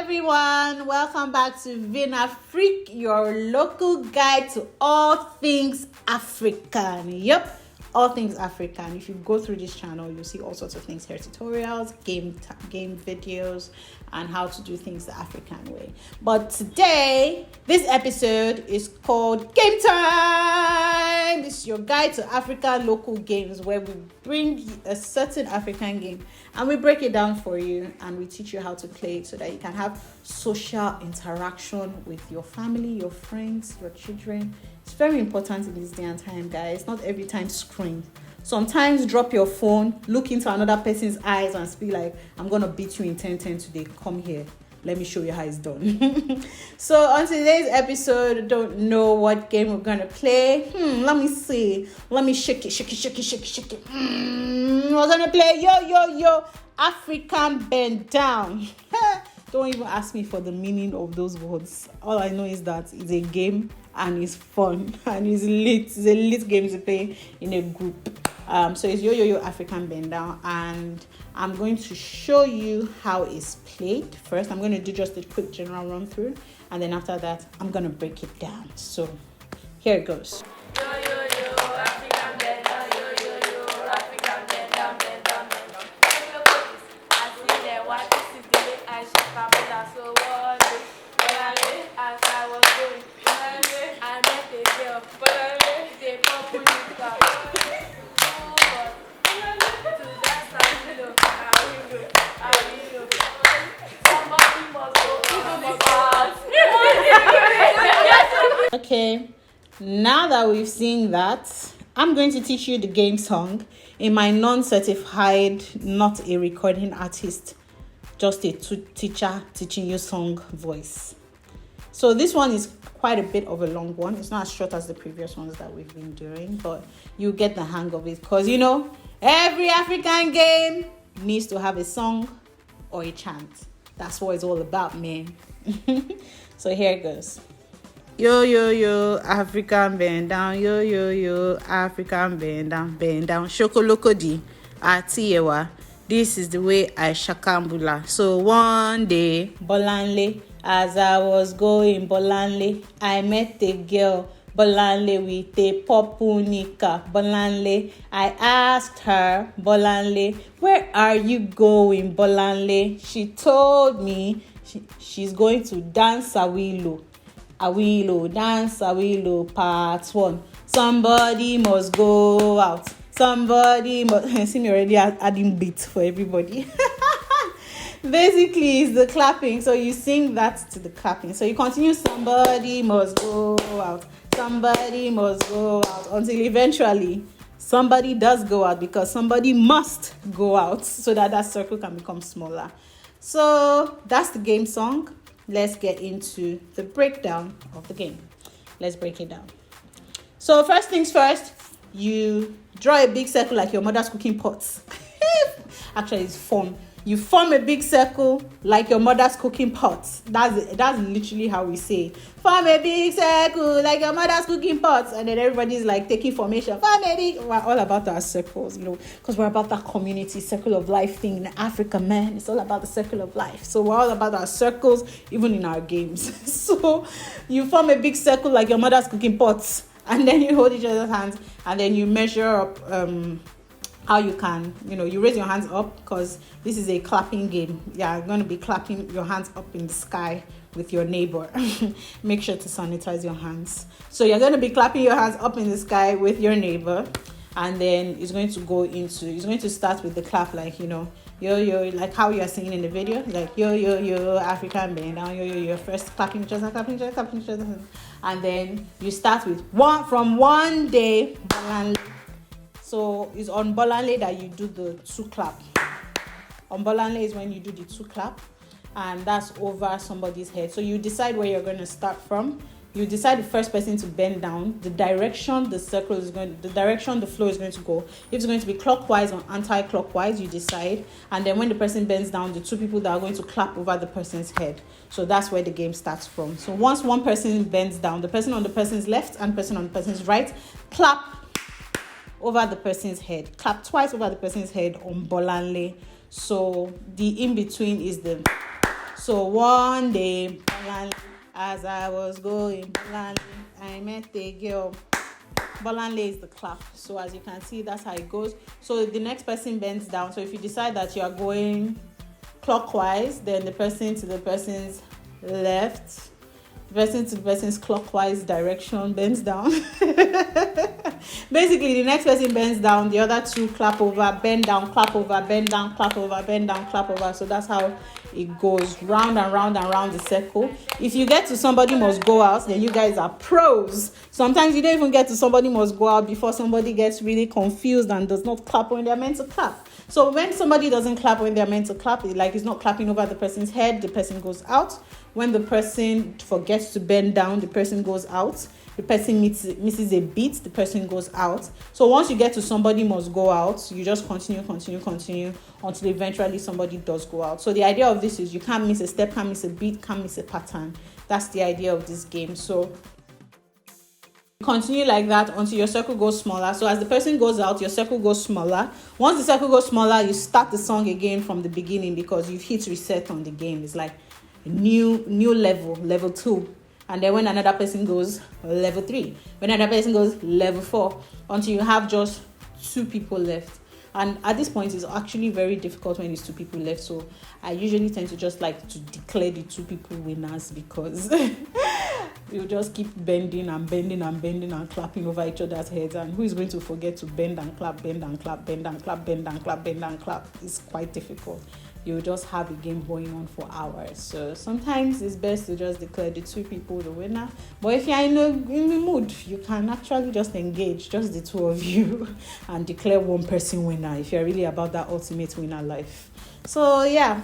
everyone, welcome back to Vinafriq, your local guide to all things African. Yep, all things African. If you go through this channel, you'll see all sorts of things here: tutorials, game videos, and how to do things the African way. But today, this episode is called Game Time. This is your guide to African local games, where we bring a certain African game and we break it down for you and we teach you how to play it so that you can have social interaction with your family, your friends, your children. It's very important in this day and time, guys. Not every time screen. Sometimes drop your phone, look into another person's eyes and speak like, I'm gonna beat you in 10-10 today. Come here. Let me show you how it's done. So on today's episode, don't know what game we're gonna play. Let me see. Let me shake it. We're gonna play Yoyoyo African Bend Down. Don't even ask me for the meaning of those words. All I know is that it's a game and it's fun and it's lit. It's a lit game to play in a group. So it's Yoyoyo African Bend Down, and I'm going to show you how it's played. First, I'm going to do just a quick general run through, and then after that, I'm going to break it down. So here it goes. Yoyoyo African Bend Down, Yoyoyo African Bend Down, Bend Down, Bend Down. I see them, why this is the way I should come down. So one day, as I was going, I met a girl, they purple nigga. Okay, now that we've seen that, I'm going to teach you the game song in my non-certified, not a recording artist, just a teacher teaching you song voice. So this one is quite a bit of a long one. It's not as short as the previous ones that we've been doing, but you get the hang of it, because you know every African game needs to have a song or a chant. That's what it's all about, man. So here it goes. Yo, African bend down. Yo, African bend down. Shokoloko di atiyewa. This is the way I shakambula. So one day, Bolanle, as I was going Bolanle, I met a girl, Bolanle, with a purple nika. Bolanle, I asked her, Bolanle, where are you going, Bolanle? She told me she's going to dance Awilo. Dance Awilo, part 1. Somebody must go out. Somebody must... See me already adding beats for everybody. Basically, it's the clapping. So you sing that to the clapping. So you continue, somebody must go out. Somebody must go out. Until eventually, somebody does go out, because somebody must go out so that circle can become smaller. So that's the game song. Let's get into the breakdown of the game. Let's break it down. So first things first, you draw a big circle like your mother's cooking pots. Actually, it's fun. You form a big circle like your mother's cooking pots. That's literally how we say it. Form a big circle like your mother's cooking pots. And then everybody's like taking formation. We're all about our circles, you know, because we're about that community circle of life thing in Africa, man. It's all about the circle of life. So we're all about our circles, even in our games. So you form a big circle like your mother's cooking pots. And then you hold each other's hands. And then you measure up... how you can, you raise your hands up, because this is a clapping game. Yeah, you're going to be clapping your hands up in the sky with your neighbor. Make sure to sanitize your hands. So you're going to be clapping your hands up in the sky with your neighbor, and then it's going to start with the clap, like, yo, like how you're singing in the video, like yo, African Bend Down, yo, first clapping each other, and then you start with from one day, so it's on Bolanle that you do the 2 clap. On Bolanle is when you do the 2 clap, and that's over somebody's head. So you decide where you're going to start from. You decide the first person to bend down, the direction the flow is going to go. If it's going to be clockwise or anti-clockwise, you decide. And then when the person bends down, the 2 people that are going to clap over the person's head. So that's where the game starts from. So once one person bends down, the person on the person's left and person on the person's right, clap over the person's head. Clap twice over the person's head on Bolanle. So the in-between is the So one day, as I was going, I met a girl. Bolanle is the clap. So as you can see, that's how it goes. So the next person bends down. So if you decide that you are going clockwise, then the person to the person's left, the person to the person's clockwise direction bends down. Basically, the next person bends down, the other two clap over, bend down, clap over, bend down, clap over, bend down, clap over. So that's how it goes round and round and round the circle. If you get to somebody must go out, then you guys are pros. Sometimes you don't even get to somebody must go out before somebody gets really confused and does not clap when they're meant to clap. So when somebody doesn't clap when they're meant to clap, like it's not clapping over the person's head, the person goes out. When the person forgets to bend down, the person goes out. The person misses a beat, the person goes out. So once you get to somebody must go out, you just continue until eventually somebody does go out. So the idea of this is you can't miss a step, can't miss a beat, can't miss a pattern. That's the idea of this game. So continue like that until your circle goes smaller. So as the person goes out, your circle goes smaller. Once the circle goes smaller, you start the song again from the beginning because you've hit reset on the game. It's like new level 2. And then when another person goes, level 3. When another person goes, level 4. Until you have just 2 people left. And at this point, it's actually very difficult when it's 2 people left. So I usually tend to just like to declare the 2 people winners because you just keep bending and clapping over each other's heads. And who is going to forget to bend and clap, bend and clap, bend and clap, bend and clap, bend and clap? It's quite difficult. You'll just have a game going on for hours. So sometimes it's best to just declare the 2 people the winner. But if you're in the mood, you can actually just engage, just the 2 of you, and declare one person winner if you're really about that ultimate winner life. So yeah,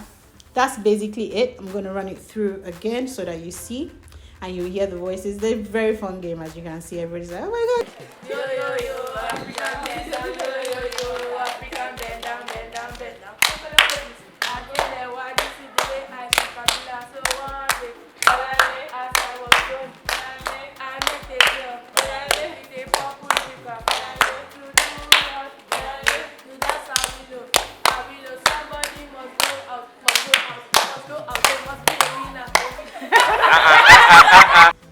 that's basically it. I'm going to run it through again so that you see and you hear the voices. They're a very fun game, as you can see. Everybody's like, oh my god. Yoyoyo African Bend Down, Yoyoyo African Bend Down, Bend Down, Bend Down.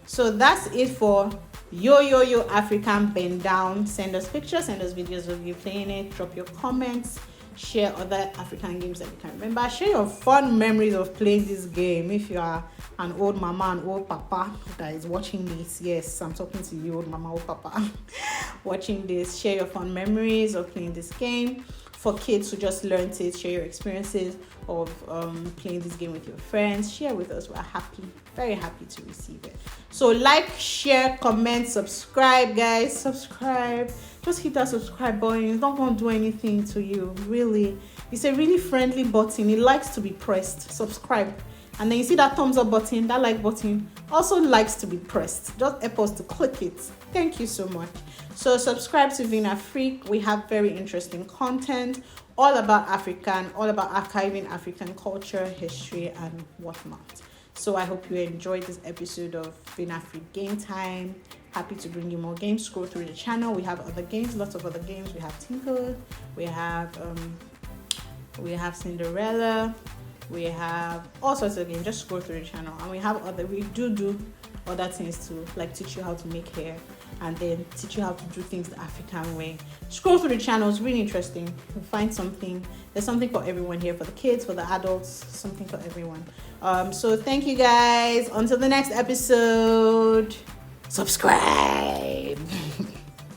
So that's it for Yoyoyo African Bend Down. Send us pictures, send us videos of you playing it, drop your comments, share other African games that you can remember, share your fun memories of playing this game. If you are an old mama, an old papa that is watching this, yes, I'm talking to you, old mama, old papa watching this, share your fun memories of playing this game. For kids who just learned it, share your experiences of playing this game with your friends. Share with us. We're happy, very happy to receive it. So like, share, comment, subscribe, guys. Subscribe. Just hit that subscribe button. It's not going to do anything to you, really. It's a really friendly button. It likes to be pressed. Subscribe. And then you see that thumbs up button, that like button also likes to be pressed. Just help us to click it. Thank you so much. So subscribe to Vinafriq. We have very interesting content all about African, all about archiving African culture, history, and whatnot. So I hope you enjoyed this episode of Vinafriq Game Time. Happy to bring you more games. Scroll through the channel. We have other games, lots of other games. We have Tinkle. We have Cinderella. We have all sorts of games. Just scroll through the channel, and we do other things to like teach you how to make hair and then teach you how to do things the African way. Scroll through the channel. It's really interesting. You'll find something. There's something for everyone here, for the kids, for the adults, something for everyone. So thank you guys. Until the next episode, subscribe.